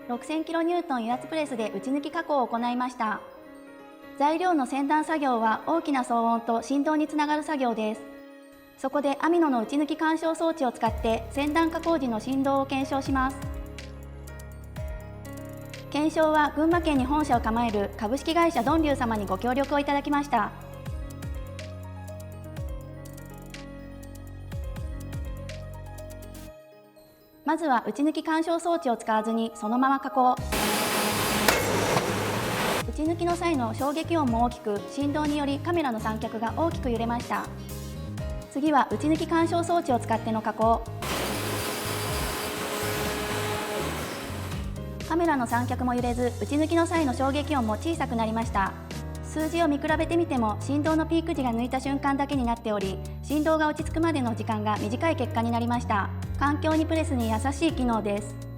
6000kN 油圧プレスで打ち抜き加工を行いました。材料の選断作業は大きな騒音と振動につながる作業です。そこでアミノの打ち抜き干渉装置を使って選断加工時の振動を検証します。検証は群馬県に本社を構える株式会社ドンリュー様にご協力をいただきました。まずは打ち抜き干渉装置を使わずにそのまま加工。打ち抜きの際の衝撃音も大きく、振動によりカメラの三脚が大きく揺れました。次は打ち抜き干渉装置を使っての加工。カメラの三脚も揺れず、打ち抜きの際の衝撃音も小さくなりました。数字を見比べてみても振動のピーク時が抜いた瞬間だけになっており、振動が落ち着くまでの時間が短い結果になりました。環境にプレスに優しい機能です。